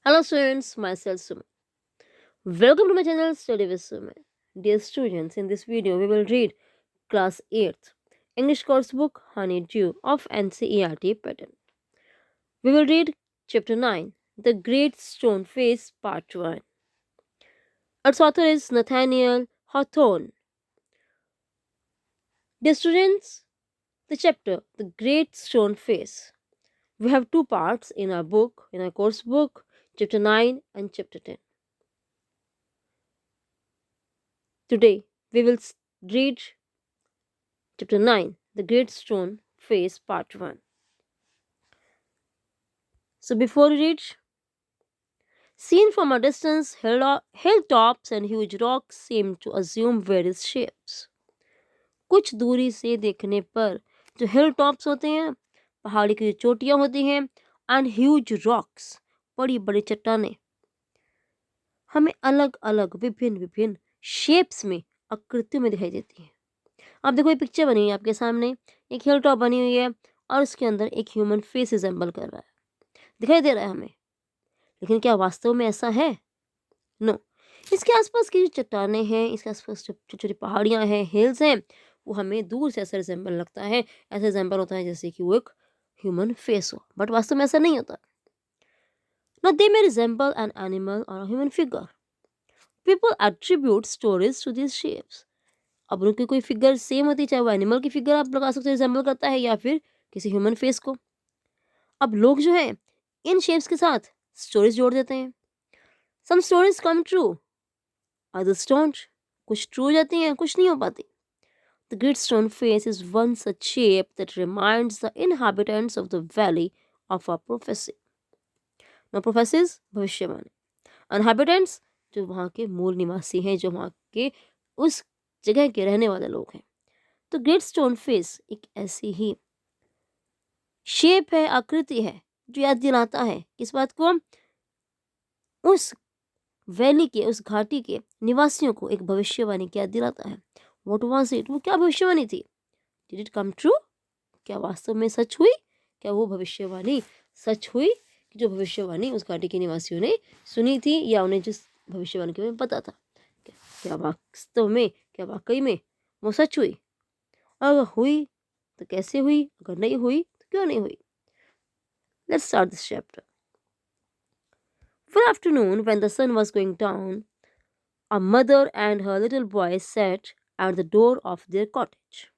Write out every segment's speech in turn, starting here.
Hello students, myself Suman. Welcome to my channel Study with Suman. Dear students, in this video we will read class 8th English course book Honeydew of NCERT pattern. We will read chapter 9 The Great Stone Face part 1. Its author is Nathaniel Hawthorne. Dear students, the chapter The Great Stone Face. We have two parts in our book, in our course book, chapter 9 and chapter 10. Today we will read Chapter 9 The Great Stone Face Part 1. So before we read, seen from a distance, hilltops and huge rocks seem to assume various shapes. कुछ दूरी से देखने पर जो हिल tops होते हैं, पहाड़ी की जो चोटियां होती हैं, एंड ह्यूज रॉक्स, बड़ी बड़ी चट्टानें, हमें अलग अलग विभिन्न विभिन्न शेप्स में, आकृतियों में दिखाई देती हैं. आप देखो ये पिक्चर बनी है आपके सामने, एक हिल टॉप बनी हुई है और उसके अंदर एक ह्यूमन फेस रिजेंबल कर रहा है, दिखाई दे रहा है हमें. लेकिन क्या वास्तव में ऐसा है? नो. इसके आसपास की जो चट्टानें हैं, इसके आसपास जो छोटी छोटी पहाड़ियाँ हैं, हिल्स हैं, वो हमें दूर से ऐसा रिजेंबल लगता है, ऐसा रिजेंबल होता है जैसे कि वो एक ह्यूमन फेस हो, बट वास्तव में ऐसा नहीं होता. Now they may resemble an animal or a human figure. People attribute stories to these shapes. अब उनकी कोई फिगर सेम होती है, चाहे वो एनिमल की फिगर आप लगा सकते हो रिजेंबल करता है या फिर किसी ह्यूमन फेस को. अब लोग जो है इन शेप्स के साथ स्टोरीज जोड़ देते हैं. Some stories come true, others don't. कुछ ट्रू हो जाती हैं, कुछ नहीं हो पाती. The great stone face is one such shape that reminds the inhabitants of the valley of a prophecy. No prophecies भविष्यवाणी, इनहैबिटेंट्स जो वहाँ के मूल निवासी हैं, जो वहाँ के उस जगह के रहने वाले लोग हैं. तो ग्रेट स्टोन फेस एक ऐसी ही शेप है, आकृति है, जो याद दिलाता है किस बात को? उस वैली के, उस घाटी के निवासियों को एक भविष्यवाणी की याद दिलाता है. What was it? वो क्या भविष्यवाणी थी? Did it come true? क्या वास्तव में सच हुई? क्या वो भविष्यवाणी सच हुई कि जो भविष्यवाणी उस घाटी के निवासियों ने सुनी थी, या उन्हें जिस भविष्यवाणी के बारे में पता था, क्या वास्तव में, क्या वाकई में वो सच हुई? अगर हुई तो कैसे हुई? अगर नहीं हुई तो क्यों नहीं हुई? Let's start this chapter. One afternoon, when the sun was going down, a mother and her little boy sat at the door of their cottage.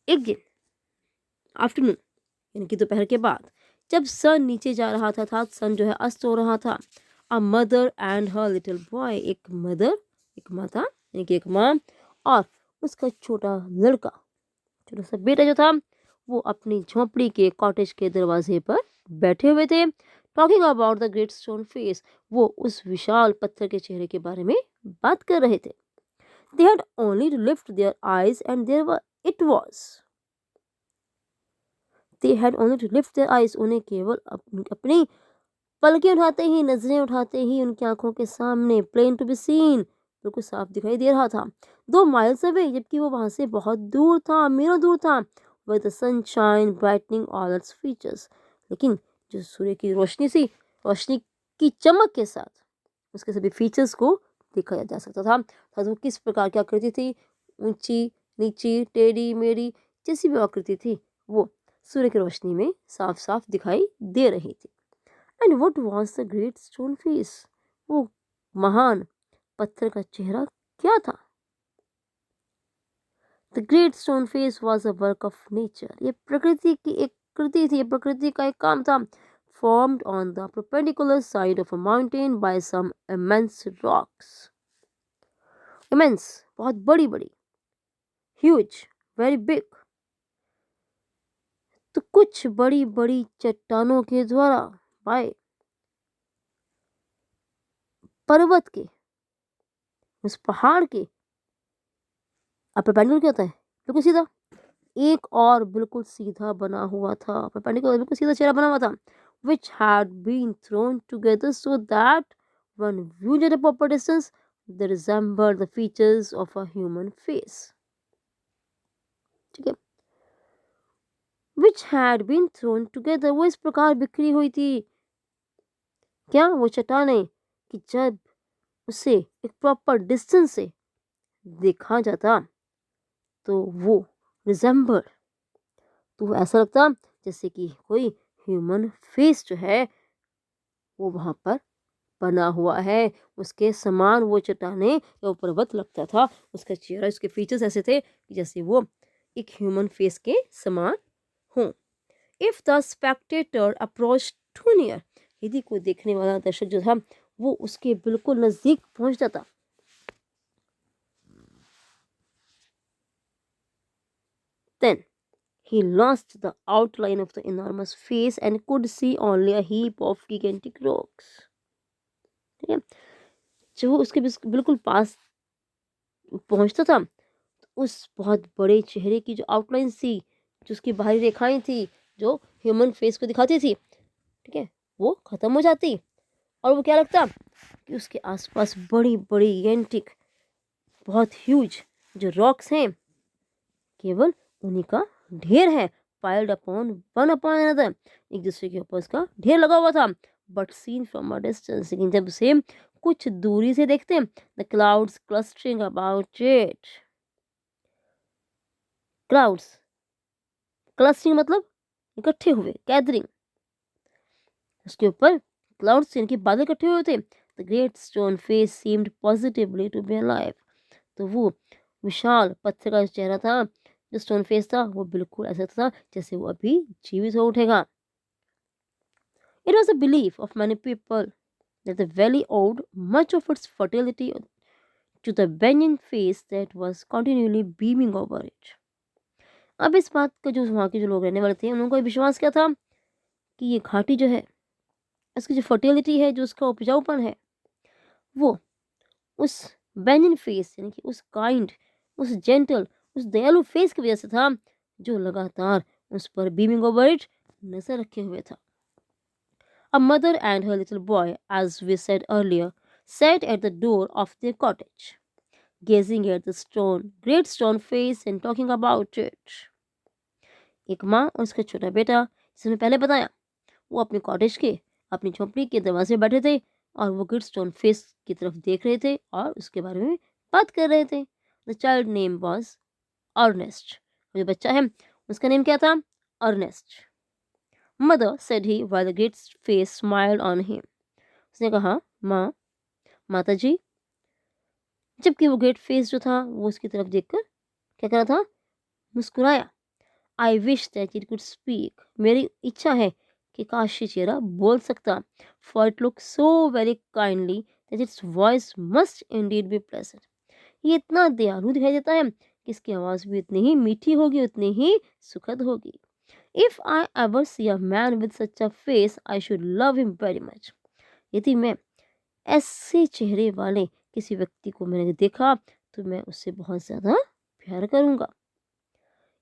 एक दिन आफ्टरनून यानी कि दोपहर के बाद, जब सन नीचे जा रहा था, सन जो है अस्त हो रहा था, a mother and her little boy, एक मदर, एक माता यानी कि एक माँ, और उसका छोटा लड़का, छोटा सा बेटा जो था, वो अपनी झोपड़ी के कॉटेज के दरवाजे पर बैठे हुए थे. Talking about the great stone face, वो उस विशाल पत्थर के चेहरे के बारे में बात कर रहे थे. They had only to lift their eyes and there it was. They had only to lift their eyes, उन्हें केवल अपनी पलकें उठाते ही, नजरें उठाते ही, उनकी आंखों के सामने प्लेन टू बी सीन, बिल्कुल साफ दिखाई दे रहा था. 2 माइल्स अवे, जबकि वो वहां से बहुत दूर था, मीलों दूर था. With the sunshine brightening all its features, लेकिन जो सूर्य की रोशनी सी, रोशनी की चमक के साथ उसके सभी फीचर्स को देखा जा सकता था. वो किस प्रकार की आकृति थी, ऊंची, नीची, टेढ़ी मेढ़ी, जैसी भी आकृति थी, वो सूर्य की रोशनी में साफ साफ दिखाई दे रही थी. And what was the great stone face, वो महान पत्थर का चेहरा क्या था? The great stone face was a work of nature, ये प्रकृति की एक कृति थी, प्रकृति का एक काम था. Formed on the perpendicular side of a mountain by some immense rocks. Immense, बहुत बड़ी बड़ी, ह्यूज, वेरी बिग, तो कुछ बड़ी बड़ी चट्टानों के द्वारा, बाय, पर्वत के, उस पहाड़ के. अब परपेंडिकुलर क्या होता है? बिल्कुल सीधा. एक और बिल्कुल सीधा बना हुआ था, परपेंडिकुलर बिल्कुल सीधा चेहरा बना हुआ था. which had been thrown together so that when viewed at a proper distance they resembled the features of a human face. ठीक है. which had been thrown together, वो इस प्रकार बिखरी हुई थी क्या वो चट्टानें कि जब उसे एक प्रॉपर डिस्टेंस से देखा जाता तो वो रिजेंबल, तो ऐसा लगता जैसे कि कोई ह्यूमन फेस जो है वो वहां पर बना हुआ है, उसके समान वो चट्टानें या वो पर्वत लगता था, उसका चेहरा, उसके फीचर्स ऐसे थे कि जैसे वो एक ह्यूमन फेस के समान हों। If the spectator approach too near, यदि कोई देखने वाला दर्शक जो था वो उसके बिल्कुल नजदीक पहुंच जाता, then he lost the outline of the enormous face and could see only a heap of gigantic rocks. ठीक है, जब वो उसके बिल्कुल पास पहुंचता था, उस बहुत बड़े चेहरे की जो आउटलाइन थी, जो उसकी बाहरी रेखाएं थी, जो ह्यूमन फेस को दिखाती थी, ठीक है, वो खत्म हो जाती और वो क्या लगता कि उसके आसपास बड़ी बड़ी एंटिक, बहुत ह्यूज जो रॉक्स हैं, केवल उन्हीं का ढेर है, piled upon one upon another, एक दूसरे के ऊपर उसका ढेर लगा हुआ था। But seen from a distance, लेकिन जब उसे कुछ दूरी से देखते हैं, the clouds clustering about it, clouds clustering मतलब इकट्ठे हुए, गैदरिंग, उसके ऊपर क्लाउड्स यानी कि बादल इकट्ठे हुए थे। The great stone face seemed positively to be alive, तो वो विशाल पत्थर का जो चेहरा था, जो स्टोन फेस था, वो बिल्कुल ऐसा था जैसे वो अभी जीवित हो उठेगा। It was a belief of many people that the valley owed much of its fertility to the banyan face that was continually beaming over it. अब इस बात का जो वहाँ के जो लोग रहने वाले थे, उनको ये विश्वास क्या था कि ये घाटी जो है, इसकी जो फर्टिलिटी है, जो उसका उपजाऊपन है, वो उस बेनिन फेस यानी कि उस काइंड, उस जेंटल, उस दयालु फेस की वजह से था, जो लगातार उस पर बीमिंग ओवर इट नजर रखे हुए था। A mother and her little boy, as we said earlier, sat at the door of their cottage, gazing at the great stone face and talking about it. एक माँ और उसका छोटा बेटा, जिसे मैंने पहले बताया, वो अपने कॉटेज के, अपनी झोपड़ी के दरवाजे में बैठे थे और वो ग्रेट स्टोन फेस की तरफ देख रहे थे और उसके बारे में बात कर रहे थे। The child name was Ernest, जो बच्चा है उसका नेम क्या था? Ernest. Mother said he while the great face smiled on him, उसने कहा माँ, माता जी, जबकि वो ग्रेट फेस जो था वो उसकी तरफ देखकर क्या कर रहा था? मुस्कुराया। I wish that it could speak, मेरी इच्छा है कि काश ये चेहरा बोल सकता, for it look so very kindly that it's voice must indeed be pleasant, ये इतना दयालु दिखाई देता है कि इसकी आवाज़ भी उतनी ही मीठी होगी, उतनी ही सुखद होगी। If I ever see a man with such a face I should love him very much, यदि मैं ऐसे चेहरे वाले किसी व्यक्ति को मैंने देखा तो मैं उससे बहुत ज़्यादा प्यार करूँगा।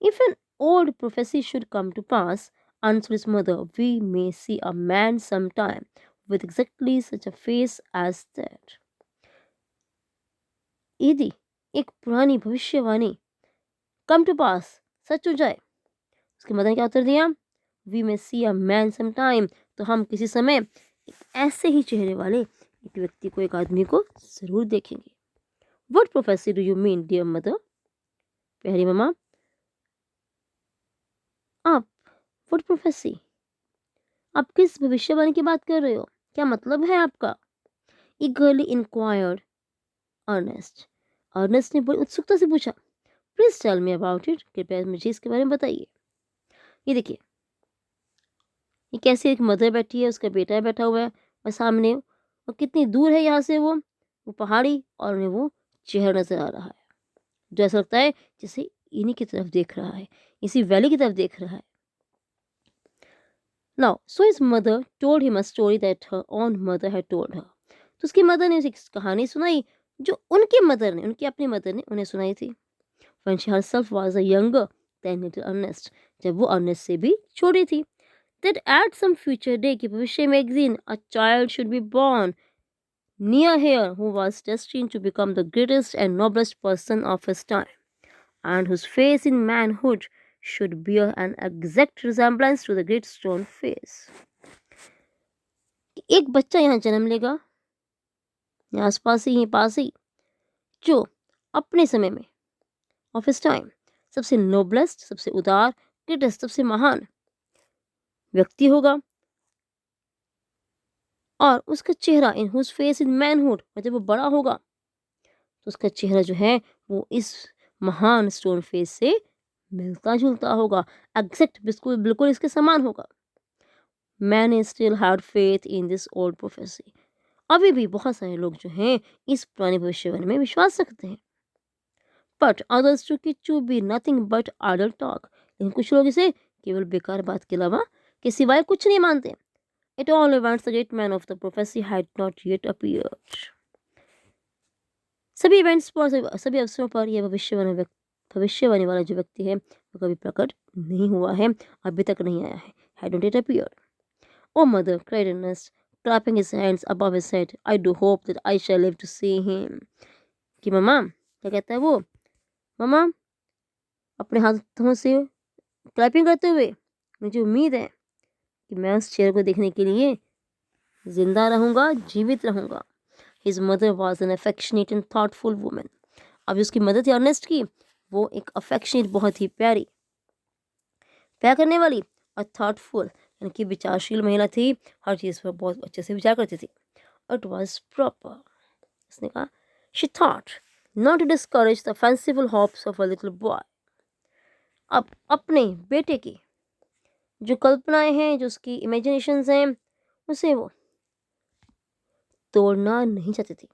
If an old prophecy should come to pass, answered his mother, we may see a man sometime with exactly such a face as that. यदि एक पुरानी भविष्यवाणी कम टू पास, सच हो जाए, उसके मदर ने क्या उत्तर दिया? We may see a man some time, तो हम किसी समय एक ऐसे ही चेहरे वाले एक व्यक्ति को, एक आदमी को जरूर देखेंगे। What prophecy do you mean dear mother, प्यारी ममा, आप वट प्रोफेसी, आप किस भविष्यवाणी की बात कर रहे हो, क्या मतलब है आपका? ईगरली इंक्वायर्ड अर्नेस्ट, अर्नेस्ट ने बड़ी उत्सुकता से पूछा। Please tell me about it, कृपया मुझे इसके बारे में बताइए। ये देखिए, ये कैसे एक मदर बैठी है, उसका बेटा बैठा हुआ है और सामने, और कितनी दूर है यहाँ से वो पहाड़ी, और उन्हें वो चेहरा नजर आ रहा है जो ऐसा लगता है जैसे इन्हीं की तरफ देख रहा है, इसी वैली की तरफ देख रहा है। Now, so his mother told him a story that her own mother had told her. तो उसकी मदर ने उसे एक कहानी सुनाई जो उनकी मदर ने, उनकी अपनी मदर ने उन्हें सुनाई थी। When she herself was a younger than little Ernest, जब वो अर्नेस्ट से भी छोटी थी। That at some future day, कि भविष्य में एक दिन, a child should be born near here who was destined to become the greatest and noblest person of his time, and whose face in manhood should bear an exact resemblance to the great stone face. एक बच्चा यहाँ जन्म लेगा, यहाँ आसपास ही, यहीं पास ही, जो अपने समय में, ऑफ हिज टाइम, सबसे नोबलेस्ट, सबसे उदार, ग्रेटेस्ट, सबसे महान व्यक्ति होगा। और उसका चेहरा, in whose face in manhood, और जब वो बड़ा होगा तो उसका चेहरा जो है वो इस महान स्टोन फेस से मिलता जुलता होगा, एग्जैक्ट, बिल्कुल बिल्कुल इसके समान होगा। Man still had faith in this old prophecy. अभी भी बहुत सारे लोग जो हैं इस पुरानी भविष्यवाणी में विश्वास रखते हैं। But others to it to be nothing but idle talk. लेकिन कुछ लोग इसे केवल बेकार बात के अलावा के सिवाय कुछ नहीं मानते। At all events, the great man of the prophecy had not yet appeared. सभी इवेंट्स पर, सभी अवसरों पर यह भविष्यवाणी वाला जो व्यक्ति है वो कभी प्रकट नहीं हुआ है, अभी तक नहीं आया है। Had not yet appeared. Oh mother, cried Ernest, clapping his hands above his head, I do hope that I shall live to see him. कि मम्मा, क्या कहता है वो? मम्मा, अपने हाथों से क्लैपिंग करते हुए, मुझे उम्मीद है कि मैं उस चेहरे को देखने के लिए जिंदा रहूंगा, जीवित रहूंगा। His mother was an affectionate and thoughtful woman. अब उसकी मदद थी अर्नेस्ट की, वो एक अफेक्शनेट, बहुत ही प्यारी, प्यार करने वाली और थॉटफुल, यानी कि विचारशील महिला थी। हर चीज़ पर बहुत अच्छे से विचार करती थी। It was proper. उसने कहा, she thought not to discourage the fanciful hopes of a little boy. अब अपने बेटे की जो कल्पनाएं हैं, जो उसकी इमेजिनेशंस हैं, उसे वो तोड़ना नहीं चाहती थी,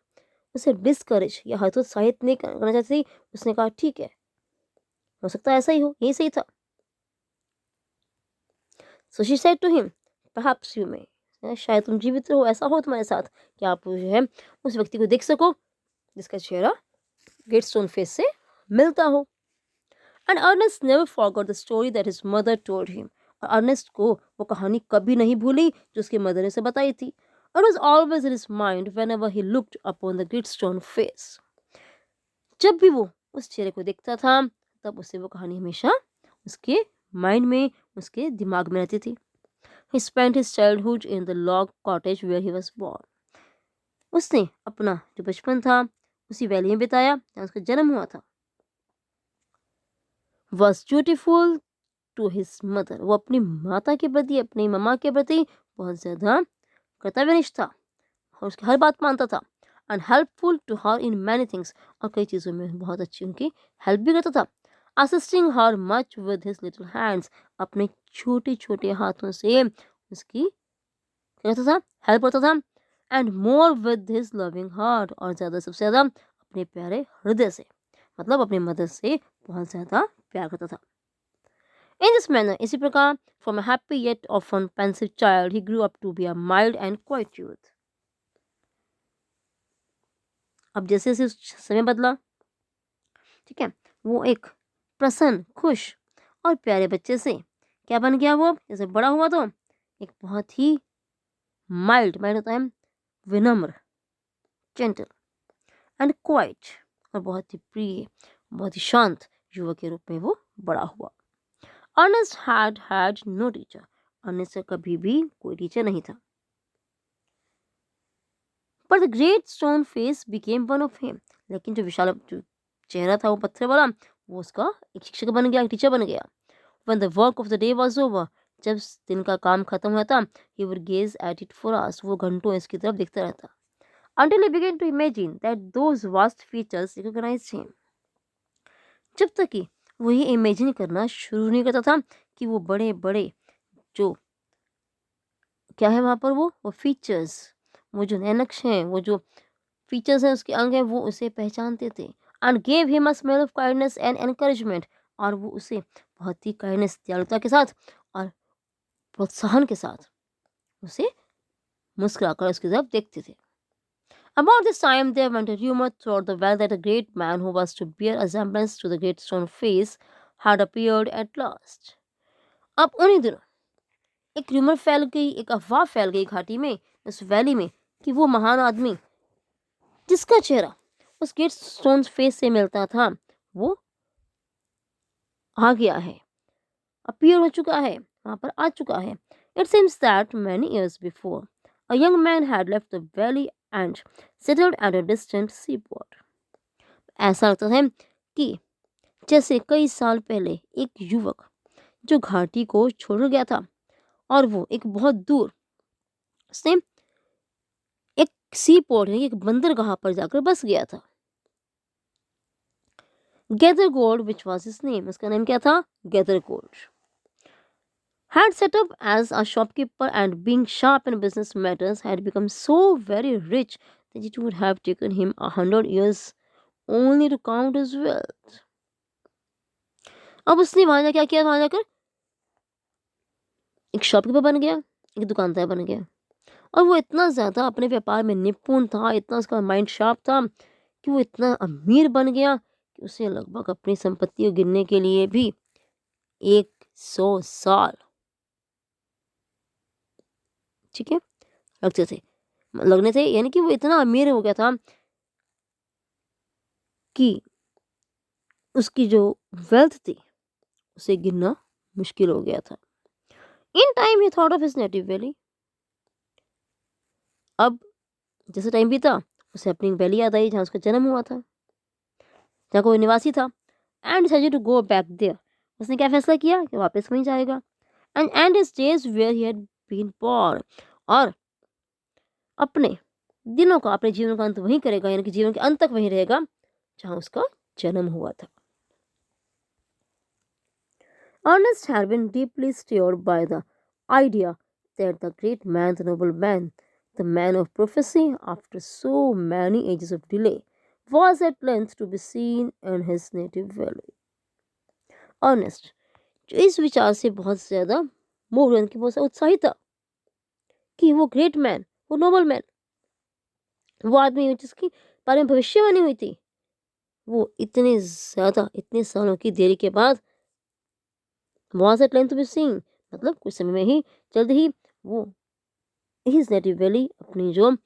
उसे डिस्करेज या हतोत्साहित नहीं करना चाहती थी। उसने कहा, ठीक है, हो सकता है ऐसा ही हो, यही सही था। So she said to him, perhaps you may. शायद तुम जीवित रहो, ऐसा हो तुम्हारे साथ कि आप जो है उस व्यक्ति को देख सको जिसका चेहरा गेटस्टोन फेस से मिलता हो। And Ernest never forgot the story that his mother told him. और अर्नेस्ट को वो कहानी कभी नहीं भूली जो उसकी मदर ने उसे बताई थी। It was always in his mind whenever he looked upon the Gritstone face. जब भी वो उस चेहरे को देखता था तब उसे वो कहानी हमेशा उसके माइंड में, उसके दिमाग में रहती थी। He spent his childhood in the log cottage where he was born. उसने अपना जो बचपन था उसी वैली में बिताया जहाँ उसका जन्म हुआ था। Was dutiful to his mother. वो अपनी माता के प्रति, अपनी मम्मा के प्रति बहुत ज़्यादा कर्तव्यनिष्ठ था और उसकी हर बात मानता था। And helpful to her in many things. और कई चीज़ों में बहुत अच्छी उनकी हेल्प भी करता था। Assisting her much with his little hands. अपने छोटे छोटे हाथों से उसकी क्या करता था, हेल्प करता था। And more with his loving heart. और ज़्यादा, सबसे ज़्यादा अपने प्यारे हृदय से, मतलब अपनी मदर से बहुत ज़्यादा प्यार करता था। In this manner, इसी प्रकार, from a happy yet often pensive child, he grew up to be a mild and quiet youth. अब जैसे जैसे समय बदला, ठीक है, वो एक प्रसन्न, खुश और प्यारे बच्चे से क्या बन गया वो? जैसे बड़ा हुआ तो एक बहुत ही माइल्ड होता है विनम्र, जेंटल एंड क्वाइट, और बहुत ही प्रिय, बहुत ही शांत युवक के रूप में वो बड़ा हुआ। Ernest had no teacher. Ernest का कभी भी कोई टीचर नहीं था। But the great stone face became one of him. लेकिन जो विशाल जो चेहरा था वो पत्थर वाला, वो उसका एक शिक्षक बन गया, एक टीचर बन गया। When the work of the day was over, जब दिन का काम खत्म हुआ था, he would gaze at it for hours. वो घंटों इसकी तरफ देखता रहता। Until he began to imagine that those vast features recognized him. जब तक कि वो ये इमेजिन करना शुरू नहीं करता था कि वो बड़े बड़े जो क्या है वहाँ पर, वो फीचर्स, वो जो नैनक्श हैं, वो जो फीचर्स हैं, उसके अंग हैं, वो उसे पहचानते थे। And gave him a smell of kindness and encouragement. और वो उसे बहुत ही काइंडनेस, दयालुता के साथ और प्रोत्साहन के साथ उसे मुस्कुराकर उसकी तरफ देखते थे। About this time there went a rumor throughout the valley that a great man who was to bear a resemblance to the great stone face had appeared at last. अब उन्हीं दिनों एक रूमर फैल गई, एक अफवाह फैल गई घाटी में, उस वैली में, कि वो महान आदमी जिसका चेहरा उस गेट स्टोन फेस से मिलता था वो आ गया है, अपीयर हो चुका है, वहां पर आ चुका है। It seems that many years before, A young man had left the valley and settled at a distant seaport. ऐसा लगता है कि जैसे कई साल पहले एक युवक जो घाटी को छोड़ गया था और वो एक बहुत दूर उसने एक सी पोर्ट यानी एक बंदरगाह पर जाकर बस गया था। Gather gold which was his name, उसका नाम क्या था? Gather gold. Had set up as a shopkeeper and being sharp in business matters had become so very rich that it would have taken him 100 years only to count his wealth. अब उसने वहां जा क्या किया? वहां जाकर एक shopkeeper बन गया, एक दुकानदार बन गया, और वो इतना ज़्यादा अपने व्यापार में निपुण था, इतना उसका माइंड शार्प था कि वो इतना अमीर बन गया कि उसे लगभग अपनी संपत्ति को गिनने के लिए भी 100 साल ठीक है लगते थे लगने थे, यानी कि वो इतना अमीर हो गया था कि उसकी जो वेल्थ थी उसे गिनना मुश्किल हो गया था। In time he thought of his native valley. अब जैसे टाइम बीता उसे अपनी वैली याद आई जहाँ उसका जन्म हुआ था, जहाँ कोई निवासी था, and decided to go back there. उसने क्या फैसला किया कि वापस वहीं जाएगा, and his days where he had been born, और अपने दिनों का, अपने जीवन का अंत वहीं करेगा, यानी कि जीवन के अंत तक वहीं रहेगा जहाँ उसका जन्म हुआ था। Ernest had been deeply stirred by the idea that the great man, the noble man, the man of prophecy, after so many ages of delay, was at length to be seen in his native valley. Ernest, जो इस विचार से बहुत ज़्यादा movement की बहुत उत्साहित था कि वो ग्रेट मैन, वो नोबल मैन, वो आदमी जिसकी बारे में भविष्यवाणी हुई थी, वो इतने सालों की देरी के बाद was at length to be seen, मतलब कुछ समय में ही, जल्द ही वो his native valley, अपनी जो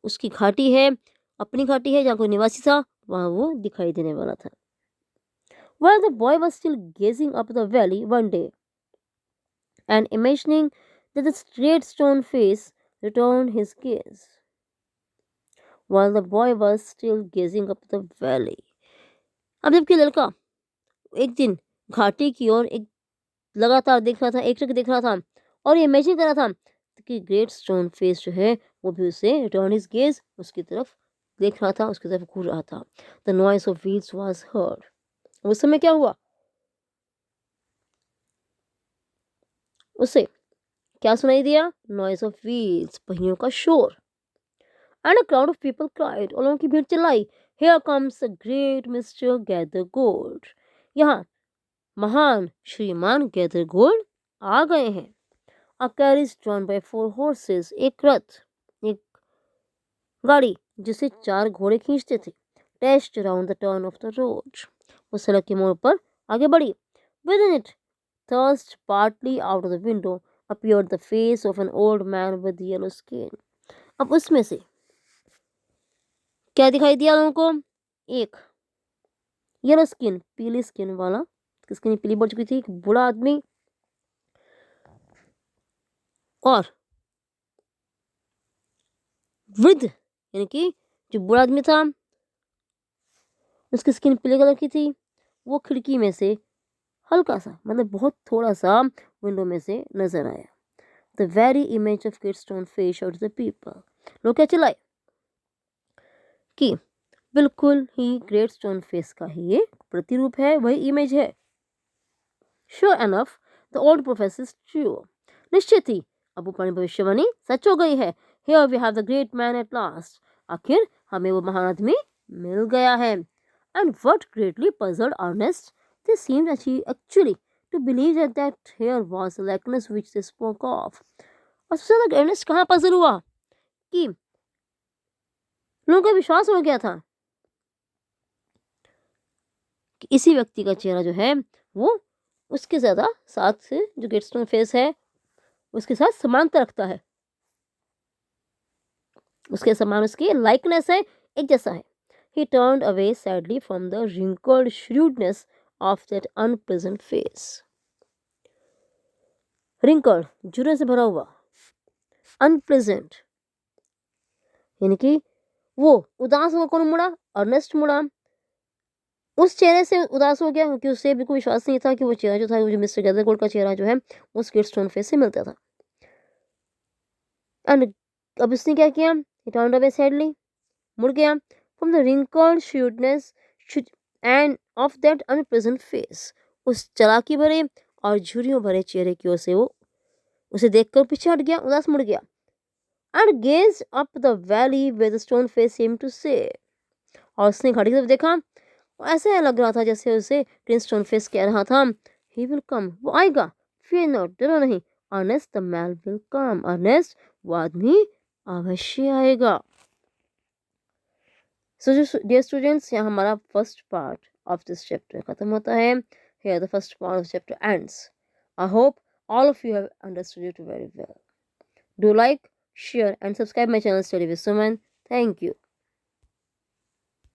उसकी घाटी है, अपनी घाटी है जहाँ कोई निवासी था, वहाँ वो दिखाई देने वाला था। While the boy was still gazing up the valley one day and imagining that the straight stone face returned his gaze. While the boy was still gazing up the valley. अब जबकि लड़का एक दिन घाटी की ओर एक लगातार देख रहा था, एक टक देख रहा था और ये इमेजिन कर रहा था कि ग्रेट स्टोन फेस जो है वो भी उसे रिटर्न हिज गेज, उसकी तरफ देख रहा था, उसकी तरफ घूर रहा था। The noise of wheels was heard. उस समय क्या हुआ? उसे क्या सुनाई दिया? नॉइस ऑफ व्हील्स, पहियों का शोर। And a crowd of people cried, और लोगों की भीड़ चिल्लाई, here comes a great mister gather gold, यहाँ महान श्रीमान गैदर गोल्ड आ गए हैं। A carriage drawn by 4 horses, एक रथ, एक गाड़ी जिसे 4 घोड़े खींचते थे, dashed around the turn of the road, वो सड़क के मोड़ पर आगे बढ़ी। Within it, thrust partly out of the window, appeared the face of an old man with yellow skin. अब उसमें से क्या दिखाई दिया लोगों को? एक येलो स्किन, पीली स्किन वाला, स्किन पीली पड़ चुकी थी, एक बूढ़ा आदमी, और वृद्ध, यानी कि जो बूढ़ा आदमी था उसकी स्किन पीले कलर की थी, वो खिड़की में से हल्का सा, मतलब बहुत थोड़ा सा विंडो में से नजर आया। The very image of great stone face out the people, लोग क्या चिल्लाए कि बिल्कुल ही ग्रेट स्टोन फेस का ही ये प्रतिरूप है, वही इमेज है। Sure enough the old professor is true, निश्चित ही अब वो पुरानी भविष्यवाणी सच हो गई है। Here we have the great man at last, आखिर हमें वो महान आदमी मिल गया है। And what greatly puzzled Ernest, they seemed actually to believe that here was the likeness which they spoke of. और सबसे ज्यादा अर्नेस्ट कहाँ पजल हुआ कि लोगों को विश्वास हो गया था कि इसी व्यक्ति का चेहरा जो है वो उसके ज्यादा साथ से जो गेटस्टोन फेस है उसके साथ समानता रखता है, उसके समान उसकी लाइकनेस है, एक जैसा है। He turned away sadly from the wrinkled shrewdness of that unpleasant face. Wrinkled, जुरे से भरा हुआ, unpleasant, यानी कि वो उदास होकर कौन मुड़ा? अर्नेस्ट मुड़ा। उस चेहरे से उदास हो गया क्योंकि उसे बिल्कुल विश्वास नहीं था कि वो चेहरा जो था, वो जो मिस्टर गैदरकोल्ट का चेहरा जो है, वो स्किड स्टोनफेस से मिलता था। एंड अब उसने क्या किया? ही टर्न्ड अवे सैडली, मुड़ गया from the wrinkled shrewdness and of that unpleasant face. उस चालाकी भरे और झुर्रियों भरे चेहरे की ओर से वो उसे देखकर पीछे हट गया, उदास मुड़ गया। And gaze up the valley where the stone face seem to say, और उसने घड़ी की तरफ देखा, ऐसे लग रहा था जैसे उसे प्रिंस स्टोन फेस कह रहा था, ही विल कम, वो आएगा, फियर नॉट, डरो नहीं, Ernest the man will come, Ernest वो आदमी अवश्य आएगा। सो डियर स्टूडेंट्स, यहाँ हमारा first part of this chapter खत्म होता है। Here the first part of chapter ends. I hope all of you have understood it very well. Do like, share and subscribe my channel Study with Suman. Thank you.